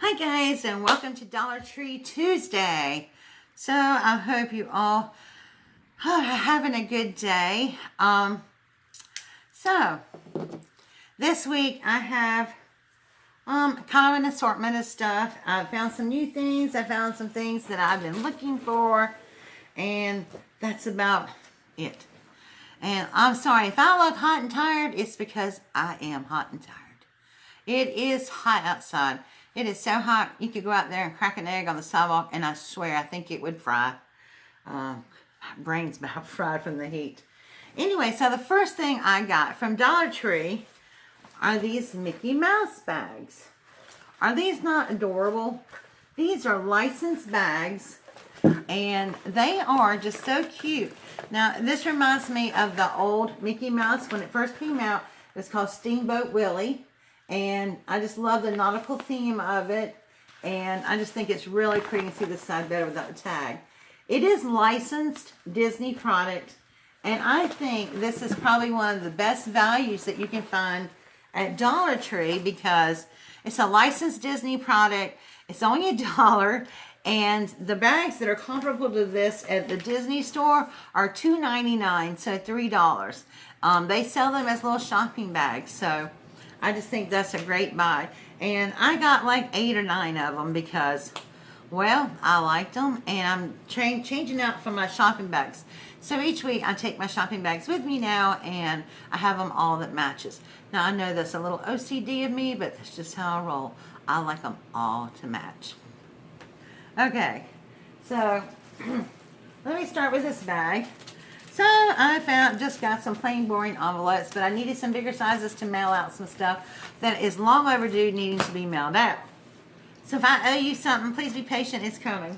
Hi guys, and welcome to Dollar Tree Tuesday. So I hope you all are having a good day. So this week I have kind of an assortment of stuff. I found some new things. I found some things that I've been looking for, and that's about it. And I'm sorry if I look hot and tired. It's because I am hot and tired. It is hot outside. It is so hot, you could go out there and crack an egg on the sidewalk, and I swear, I think it would fry. My brain's about fried from the heat. Anyway, so the first thing I got from Dollar Tree are these Mickey Mouse bags. Are these not adorable? These are licensed bags, and they are just so cute. Now, this reminds me of the old Mickey Mouse. When it first came out, it was called Steamboat Willie. And I just love the nautical theme of it. And I just think it's really pretty. You can see the side better without the tag. It is licensed Disney product. And I think this is probably one of the best values that you can find at Dollar Tree, because it's a licensed Disney product. It's only $1. And the bags that are comparable to this at the Disney store are $2.99, so $3. They sell them as little shopping bags. So I just think that's a great buy. And I got like 8 or 9 of them because, well, I liked them. And I'm changing out from my shopping bags. So each week I take my shopping bags with me now, and I have them all that matches. Now I know that's a little OCD of me, but that's just how I roll. I like them all to match. Okay, so let me start with this bag. So I just got some plain boring envelopes, but I needed some bigger sizes to mail out some stuff that is long overdue needing to be mailed out. So if I owe you something, please be patient, it's coming.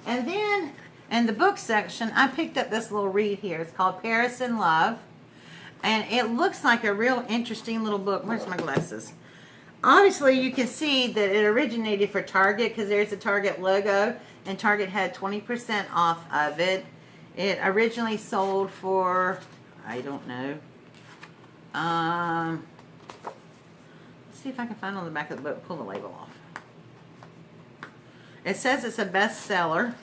And then in the book section, I picked up this little read here. It's called Paris in Love. And it looks like a real interesting little book. Where's my glasses? Obviously, you can see that it originated for Target, because there's a Target logo, and Target had 20% off of it. It originally sold for, I don't know. Let's see if I can find on the back of the book. Pull the label off. It says it's a bestseller.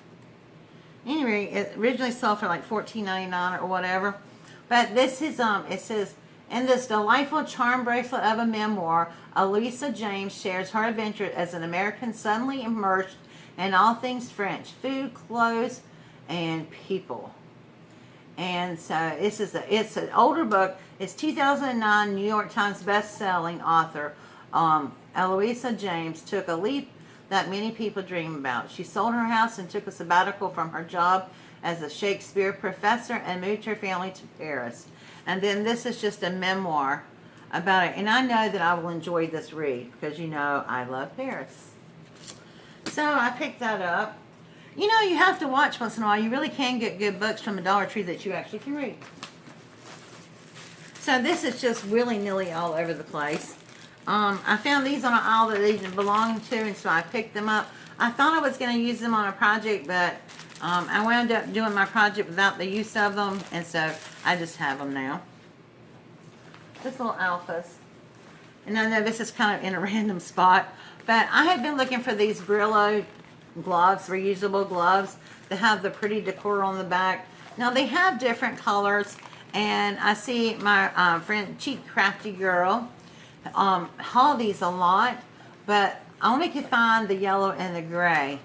Anyway, it originally sold for like $14.99 or whatever. But this is, it says, in this delightful charm bracelet of a memoir, Eloisa James shares her adventure as an American suddenly immersed in all things French, food, clothes, and people. And so it's an older book. It's 2009 New York Times best-selling author Eloisa James took a leap that many people dream about. She sold her house and took a sabbatical from her job as a Shakespeare professor and moved her family to Paris. And then this is just a memoir about it. And I know that I will enjoy this read because, you know, I love Paris. So I picked that up. You know, you have to watch once in a while. You really can get good books from a Dollar Tree that you actually can read. So this is just willy-nilly all over the place. I found these on an aisle that they didn't belong to, and so I picked them up. I thought I was going to use them on a project, but I wound up doing my project without the use of them, and so I just have them now. This little alphas. And I know this is kind of in a random spot, but I had been looking for these Brillo gloves, reusable gloves that have the pretty decor on the back. Now they have different colors, and I see my friend Cheap Crafty Girl haul these a lot, but I only could find the yellow and the gray.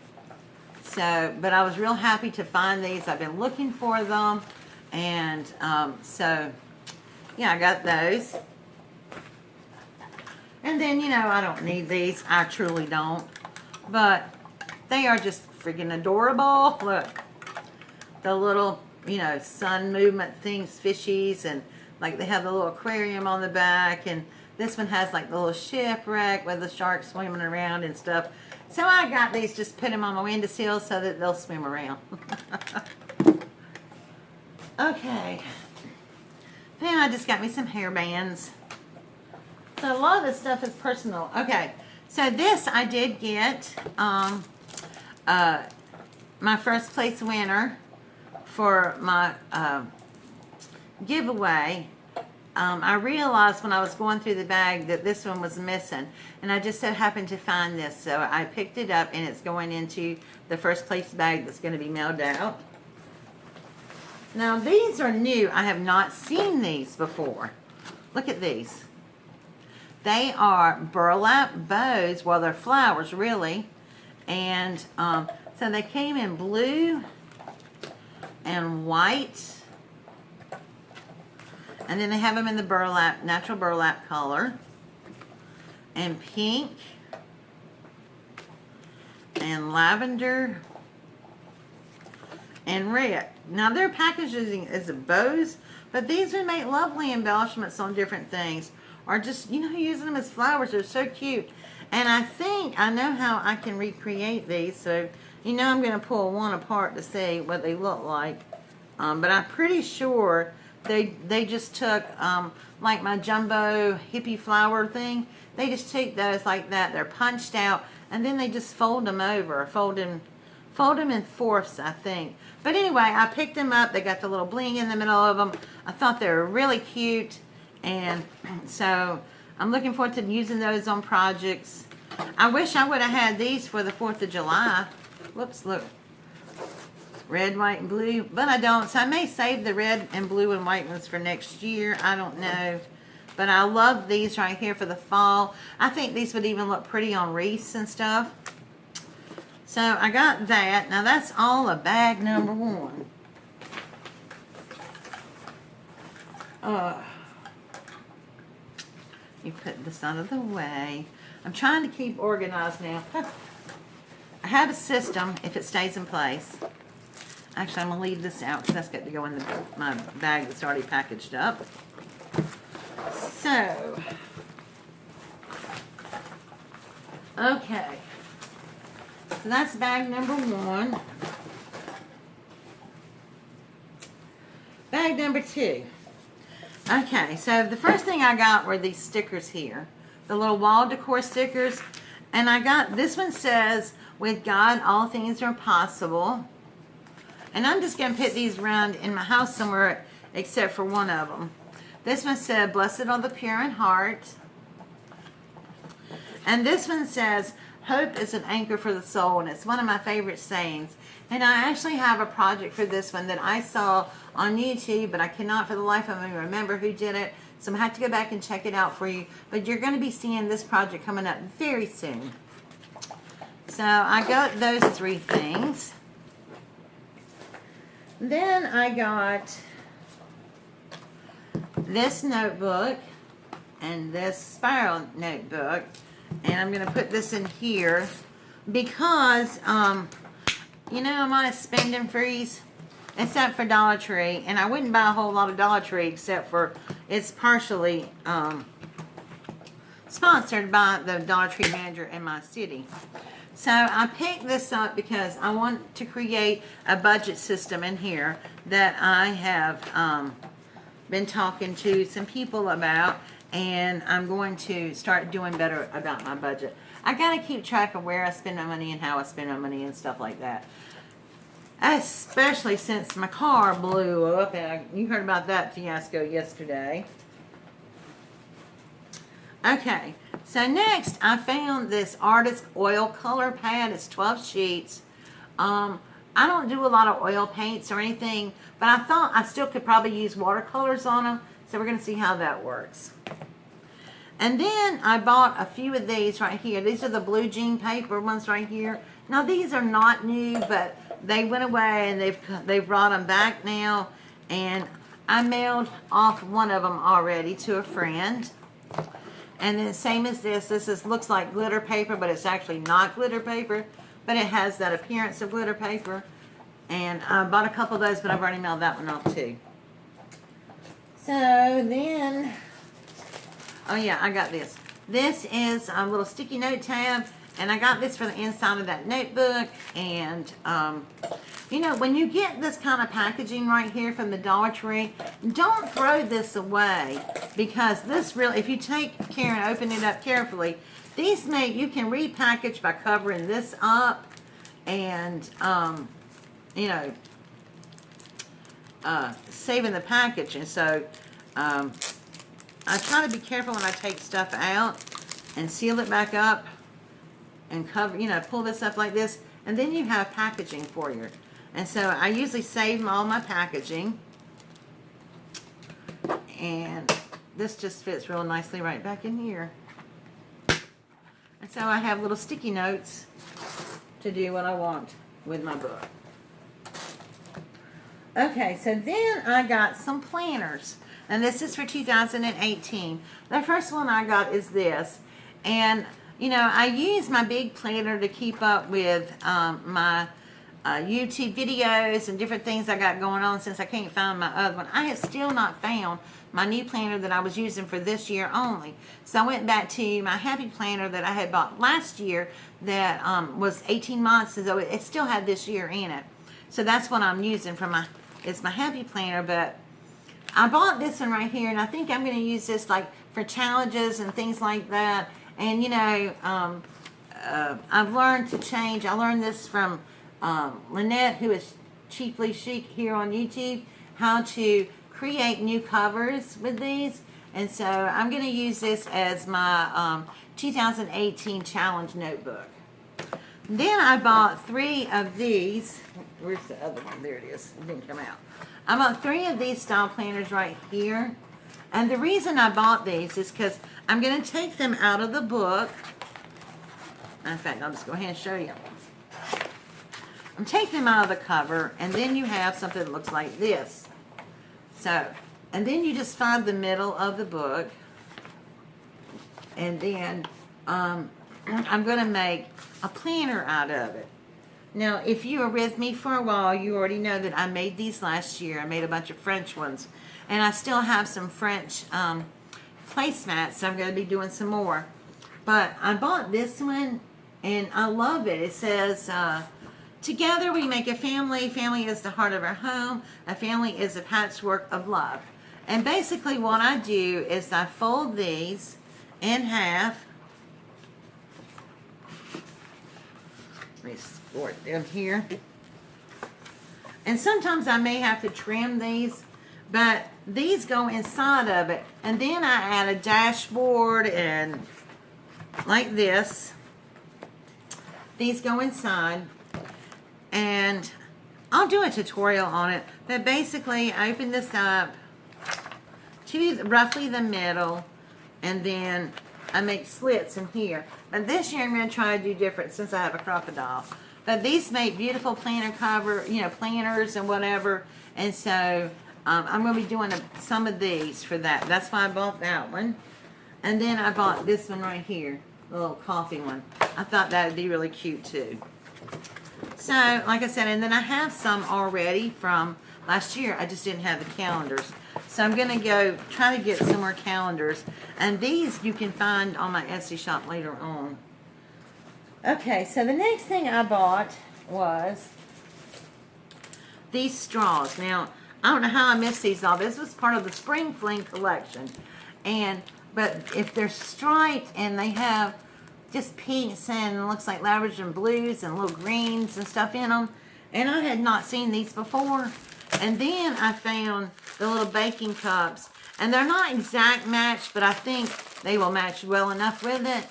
So, but I was real happy to find these. I've been looking for them, and so yeah, I got those. And then, you know, I don't need these. I truly don't, but they are just freaking adorable. Look, the little, you know, sun movement things, fishies, and like they have the little aquarium on the back, and this one has like the little shipwreck with the shark swimming around and stuff. So I got these, just put them on my windowsill so that they'll swim around. Okay. Then I just got me some hair bands. So a lot of this stuff is personal. Okay. So this I did get my first place winner for my giveaway I realized when I was going through the bag that this one was missing, and I just so happened to find this, so I picked it up, and it's going into the first place bag that's going to be mailed out. Now these are new. I have not seen these before. Look at these. They are burlap bows. Well, they're flowers really, and so they came in blue and white. And then they have them in the burlap, natural burlap color. And pink. And lavender. And red. Now their packaging is bows, but these would make lovely embellishments on different things. Or just, using them as flowers. They're so cute. And I think I know how I can recreate these. So, I'm going to pull one apart to see what they look like. But I'm pretty sure they just took, like my jumbo hippie flower thing. They just take those like that. They're punched out. And then they just fold them over. Fold them in fourths, I think. But anyway, I picked them up. They got the little bling in the middle of them. I thought they were really cute. And so I'm looking forward to using those on projects. I wish I would have had these for the 4th of July. Whoops, look. Red, white, and blue. But I don't. So I may save the red and blue and white ones for next year. I don't know. But I love these right here for the fall. I think these would even look pretty on wreaths and stuff. So I got that. Now that's all of bag number 1. You put this out of the way. I'm trying to keep organized now. I have a system if it stays in place. Actually, I'm going to leave this out because that's got to go in my bag that's already packaged up. So, okay. So that's bag number 1. Bag number 2. Okay, so the first thing I got were these stickers here. The little wall decor stickers. And I got, this one says, with God, all things are possible. And I'm just going to put these around in my house somewhere except for one of them. This one said, blessed are the pure in heart. And this one says, hope is an anchor for the soul. And it's one of my favorite sayings. And I actually have a project for this one that I saw on YouTube, but I cannot for the life of me remember who did it. So I'm going to have to go back and check it out for you. But you're going to be seeing this project coming up very soon. So I got those 3 things. Then I got this notebook and this spiral notebook. And I'm going to put this in here because, I'm on a spending freeze, except for Dollar Tree. And I wouldn't buy a whole lot of Dollar Tree except for it's partially sponsored by the Dollar Tree manager in my city. So I picked this up because I want to create a budget system in here that I have been talking to some people about, and I'm going to start doing better about my budget. I got to keep track of where I spend my money and how I spend my money and stuff like that. Especially since my car blew up, and you heard about that fiasco yesterday. Okay, so next I found this artist oil color pad. It's 12 sheets. I don't do a lot of oil paints or anything, but I thought I still could probably use watercolors on them, so we're going to see how that works. And then I bought a few of these right here. These are the blue jean paper ones right here. Now these are not new, but they went away and they've brought them back now. And I mailed off one of them already to a friend. And then same as this looks like glitter paper, but it's actually not glitter paper. But it has that appearance of glitter paper. And I bought a couple of those, but I've already mailed that one off too. So then, oh yeah, I got this. This is a little sticky note tab. And I got this for the inside of that notebook. And, when you get this kind of packaging right here from the Dollar Tree, don't throw this away. Because this really, if you take care and open it up carefully, these you can repackage by covering this up. And, saving the package. And so, I try to be careful when I take stuff out and seal it back up and cover, you know, pull this up like this, and then you have packaging for you. And so I usually save all my packaging, and this just fits real nicely right back in here. And so I have little sticky notes to do what I want with my book. Okay, so then I got some planners, and this is for 2018. The first one I got is this, and you know, I use my big planner to keep up with my YouTube videos and different things I got going on, since I can't find my other one. I have still not found my new planner that I was using for this year only. So I went back to my Happy Planner that I had bought last year that was 18 months, so it still had this year in it. So that's what I'm using for my, it's my Happy Planner. But I bought this one right here, and I think I'm going to use this like for challenges and things like that. And you know, I've learned to change. I learned this from Lynette, who is Cheaply Chic here on YouTube, how to create new covers with these. And so I'm going to use this as my 2018 challenge notebook. Then I bought 3 of these. Where's the other one? There it is. It didn't come out. I bought 3 of these style planners right here. And the reason I bought these is because I'm going to take them out of the book. In fact, I'll just go ahead and show you. I'm taking them out of the cover, and then you have something that looks like this. So, and then you just find the middle of the book, and then I'm going to make a planner out of it. Now, if you were with me for a while, you already know that I made these last year. I made a bunch of French ones, and I still have some French placemats, so I'm going to be doing some more. But I bought this one, and I love it. It says, together we make a family. Family is the heart of our home. A family is a patchwork of love. And basically what I do is I fold these in half. Let me sort them here. And sometimes I may have to trim these, but these go inside of it. And then I add a dashboard and like this. These go inside. And I'll do a tutorial on it. But basically, I open this up to roughly the middle, and then I make slits in here. But this year I'm going to try to do different since I have a crocodile. But these make beautiful planner cover, you know, planners and whatever. And so I'm going to be doing some of these for that. That's why I bought that one. And then I bought this one right here, the little coffee one. I thought that would be really cute too. So, like I said, and then I have some already from last year. I just didn't have the calendars. So I'm going to go try to get some more calendars. And these you can find on my Etsy shop later on. Okay, so the next thing I bought was these straws. Now, I don't know how I missed these all. This was part of the Spring Fling collection. But if they're striped and they have just pinks and looks like lavender and blues and little greens and stuff in them. And I had not seen these before. And then I found the little baking cups. And they're not exact match, but I think they will match well enough with it.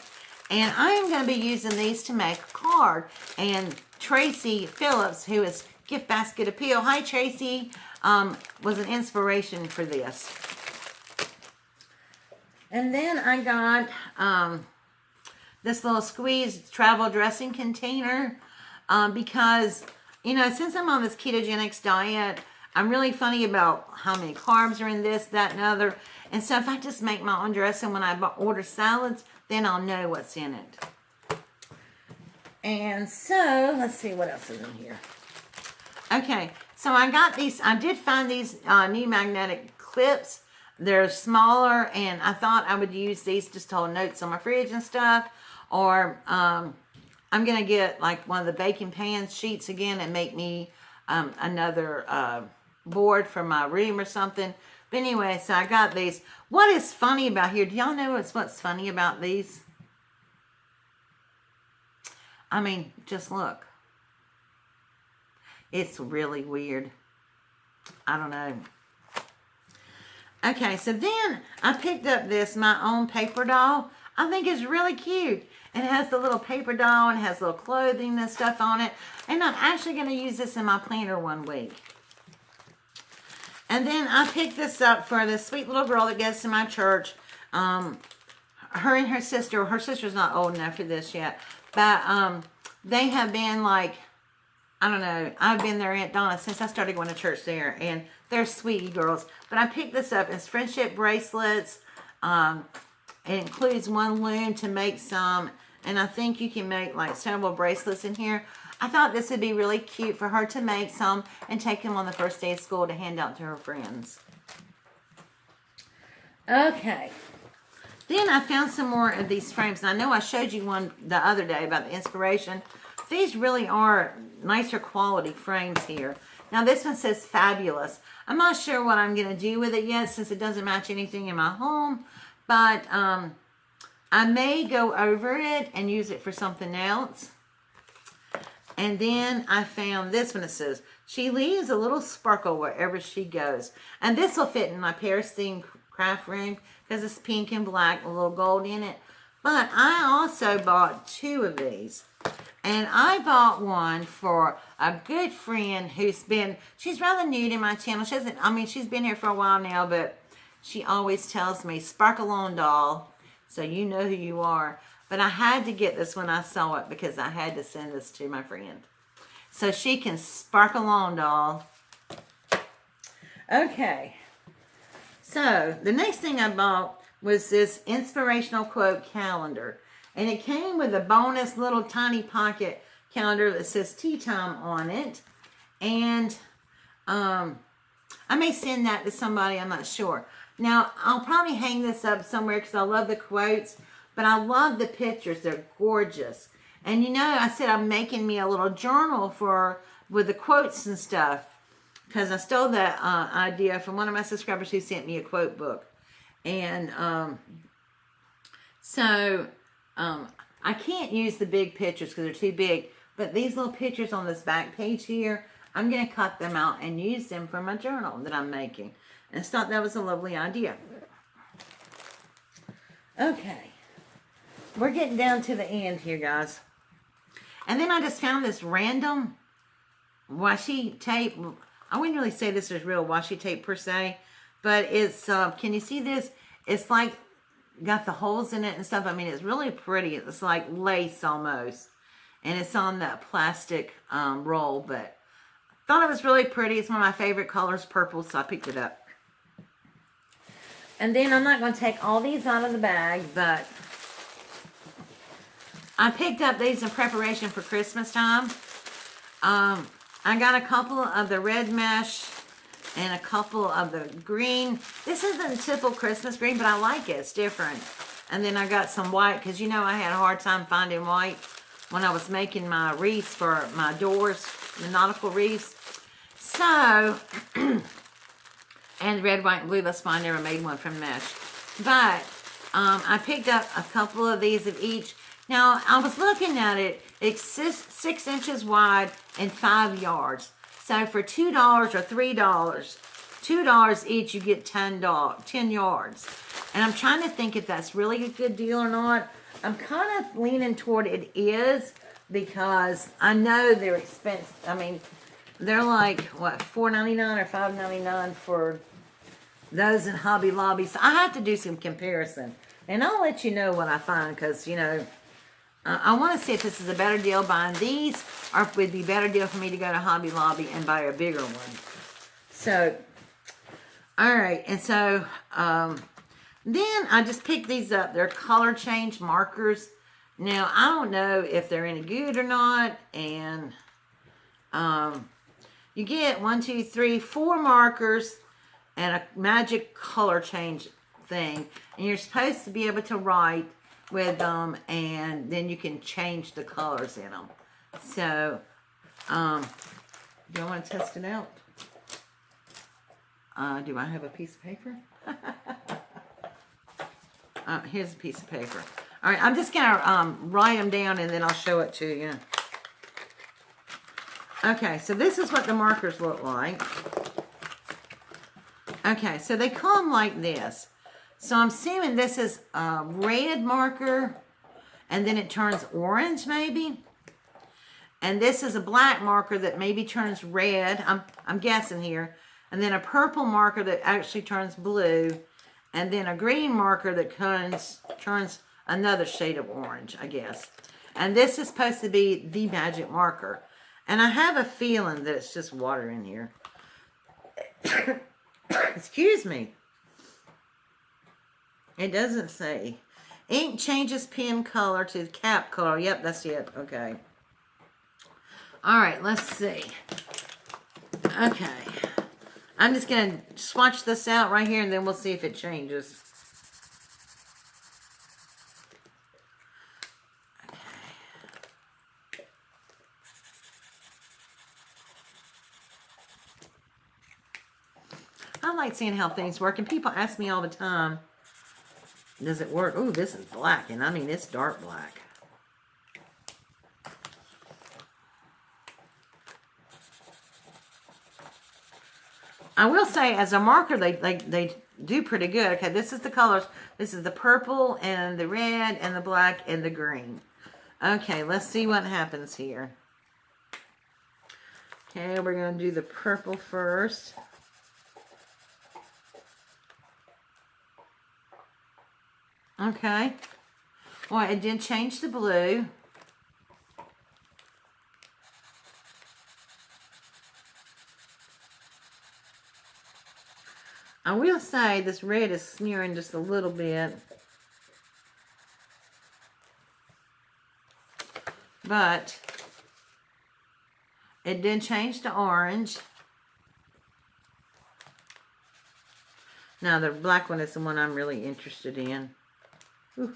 And I am going to be using these to make a card. And Tracy Phillips, who is Gift Basket Appeal, hi Tracy, was an inspiration for this. And then I got this little squeezed travel dressing container because, you know, since I'm on this ketogenics diet, I'm really funny about how many carbs are in this, that, and other. And so if I just make my own dressing when I order salads, then I'll know what's in it. And so, let's see what else is in here. Okay, so I got these, I did find these new magnetic clips. They're smaller, and I thought I would use these just to hold notes on my fridge and stuff. Or I'm going to get like one of the baking pan sheets again and make me another board for my room or something. But anyway, so I got these. What is funny about here? Do y'all know what's funny about these? I mean, just look. It's really weird. I don't know. Okay, so then I picked up this My Own paper doll. I think it's really cute. And it has the little paper doll and it has little clothing and stuff on it. And I'm actually going to use this in my planner one week. And then I picked this up for this sweet little girl that goes to my church. Her and her sister's not old enough for this yet. But they have been like, I don't know, I've been their Aunt Donna since I started going to church there. And they're sweetie girls. But I picked this up. It's friendship bracelets. It includes one loom to make some. And I think you can make like several bracelets in here. I thought this would be really cute for her to make some and take them on the first day of school to hand out to her friends. Okay. Then I found some more of these frames. And I know I showed you one the other day about the inspiration. These really are nicer quality frames here. Now this one says fabulous. I'm not sure what I'm going to do with it yet since it doesn't match anything in my home. But I may go over it and use it for something else. And then I found this one that says, she leaves a little sparkle wherever she goes. And this will fit in my Paris themed craft room because it's pink and black with a little gold in it. But I also bought 2 of these. And I bought one for a good friend she's rather new to my channel. She's been here for a while now, but she always tells me, sparkle on doll. So you know who you are. But I had to get this when I saw it because I had to send this to my friend. So she can sparkle on, doll. Okay. So the next thing I bought was this inspirational quote calendar. And it came with a bonus little tiny pocket calendar that says tea time on it. And I may send that to somebody, I'm not sure. Now, I'll probably hang this up somewhere because I love the quotes, but I love the pictures. They're gorgeous. And you know, I said I'm making me a little journal with the quotes and stuff because I stole that idea from one of my subscribers who sent me a quote book. And I can't use the big pictures because they're too big, but these little pictures on this back page here, I'm going to cut them out and use them for my journal that I'm making. And I thought that was a lovely idea. Okay. We're getting down to the end here, guys. And then I just found this random washi tape. I wouldn't really say this is real washi tape per se. But it's, can you see this? It's like, got the holes in it and stuff. I mean, it's really pretty. It's like lace almost. And it's on that plastic roll. But I thought it was really pretty. It's one of my favorite colors, purple. So I picked it up. And then I'm not going to take all these out of the bag, but I picked up these in preparation for Christmas time. I got a couple of the red mesh and a couple of the green. This isn't typical Christmas green, but I like it. It's different. And then I got some white because, you know, I had a hard time finding white when I was making my wreaths for my doors, the nautical wreaths. So... and red, white, and blue. That's why I never made one from mesh. But I picked up a couple of these of each. Now, I was looking at it. It's 6 inches wide and 5 yards. So for $2 or $3, $2 each, you get 10 yards. And I'm trying to think if that's really a good deal or not. I'm kind of leaning toward it is because I know they're expensive. I mean, they're like, what, $4.99 or $5.99 for those in Hobby Lobby. So I have to do some comparison. And I'll let you know what I find because, you know, I want to see if this is a better deal buying these or if it would be a better deal for me to go to Hobby Lobby and buy a bigger one. So, all right. And so, then I just picked these up. They're color change markers. Now, I don't know if they're any good or not. And you get 1, 2, 3, 4 markers and a magic color change thing. And you're supposed to be able to write with them and then you can change the colors in them. So, do you want to test it out? Do I have a piece of paper? Here's a piece of paper. All right, I'm just going to write them down and then I'll show it to you. Okay, so this is what the markers look like. Okay, so they come like this. So I'm assuming this is a red marker, and then it turns orange maybe. And this is a black marker that maybe turns red. I'm guessing here. And then a purple marker that actually turns blue. And then a green marker that turns another shade of orange, I guess. And this is supposed to be the magic marker. And I have a feeling that it's just water in here. Excuse me. It doesn't say. Ink changes pen color to cap color. Yep, that's it. Okay. All right, let's see. Okay. I'm just going to swatch this out right here, and then we'll see if it changes. Okay. I like seeing how things work, and people ask me all the time, does it work? Oh, this is black, and I mean, it's dark black. I will say, as a marker, they do pretty good. Okay, this is the colors. This is the purple and the red and the black and the green. Okay, let's see what happens here. Okay, we're going to do the purple first. Okay. Well, it did change the blue. I will say this red is smearing just a little bit. But it did change to orange. Now the black one is the one I'm really interested in. Ooh.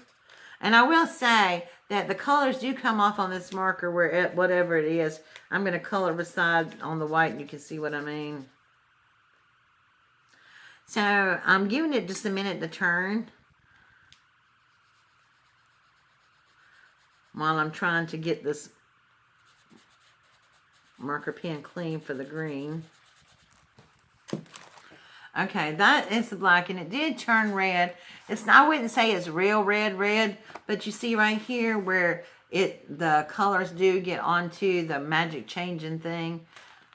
And I will say that the colors do come off on this marker where whatever it is. I'm going to color beside on the white and you can see what I mean. So I'm giving it just a minute to turn while I'm trying to get this marker pen clean for the green. Okay, that is the black, and it did turn red. I wouldn't say it's real red, but you see right here where the colors do get onto the magic changing thing.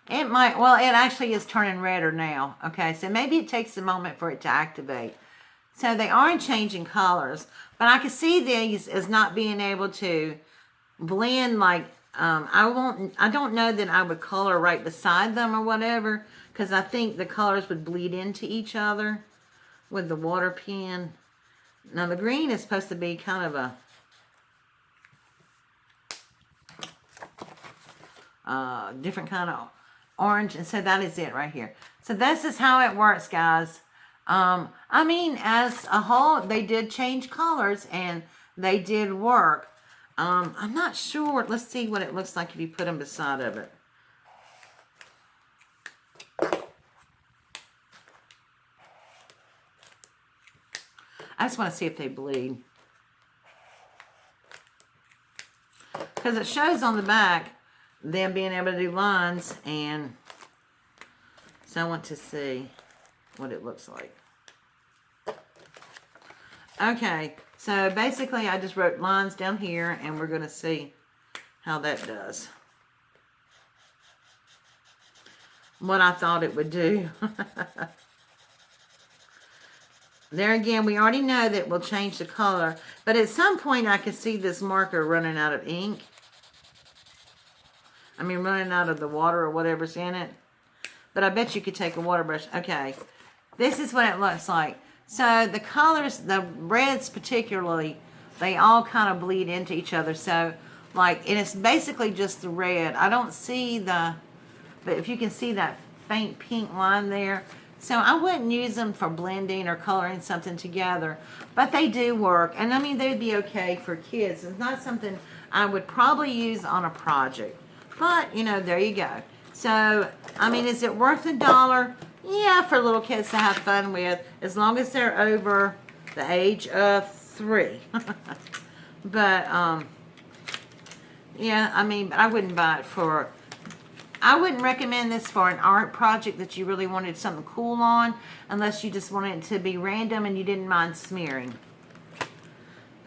It might, well, it actually is turning redder now. Okay, so maybe it takes a moment for it to activate. So they are changing colors, but I can see these as not being able to blend like, I don't know that I would color right beside them or whatever, because I think the colors would bleed into each other with the water pen. Now the green is supposed to be kind of a different kind of orange, and so that is it right here. So this is how it works, guys. I mean, as a whole, they did change colors and they did work. I'm not sure. Let's see what it looks like if you put them beside of it. I just want to see if they bleed. Because it shows on the back them being able to do lines, and so I want to see what it looks like. Okay, so basically I just wrote lines down here, and we're going to see how that does. What I thought it would do. There again, we already know that we'll change the color, but at some point I could see this marker running out of ink. I mean, running out of the water or whatever's in it. But I bet you could take a water brush. Okay, this is what it looks like. So the colors, the reds particularly, they all kind of bleed into each other. So, like, and it's basically just the red. I don't see but if you can see that faint pink line there. So I wouldn't use them for blending or coloring something together. But they do work. And I mean, they'd be okay for kids. It's not something I would probably use on a project. But, you know, there you go. So, I mean, is it worth $1? Yeah, for little kids to have fun with, as long as they're over the age of 3. But, yeah, I mean, I wouldn't buy it for I wouldn't recommend this for an art project that you really wanted something cool on, unless you just wanted it to be random and you didn't mind smearing.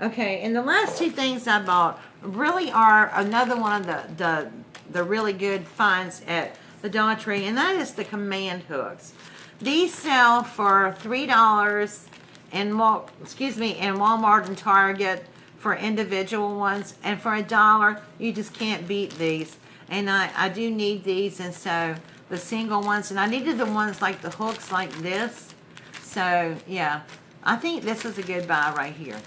Okay, and the last two things I bought really are another one of the really good finds at the Dollar Tree, and that is the command hooks. These sell for $3 in Walmart and Target for individual ones, and for $1 you just can't beat these. And I do need these, and so the single ones, and I needed the ones like the hooks like this. So yeah, I think this is a good buy right here.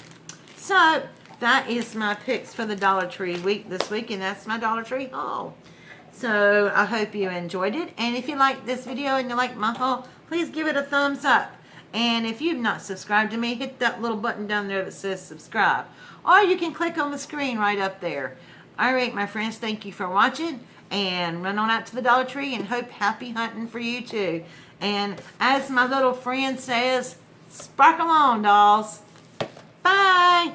So that is my picks for the Dollar Tree this week, and that's my Dollar Tree haul. So I hope you enjoyed it, and if you like this video and you like my haul, please give it a thumbs up. And if you've not subscribed to me, hit that little button down there that says subscribe, or you can click on the screen right up there. All right, my friends, thank you for watching, and run on out to the Dollar Tree, and hope happy hunting for you too. And as my little friend says, sparkle on, dolls. Bye.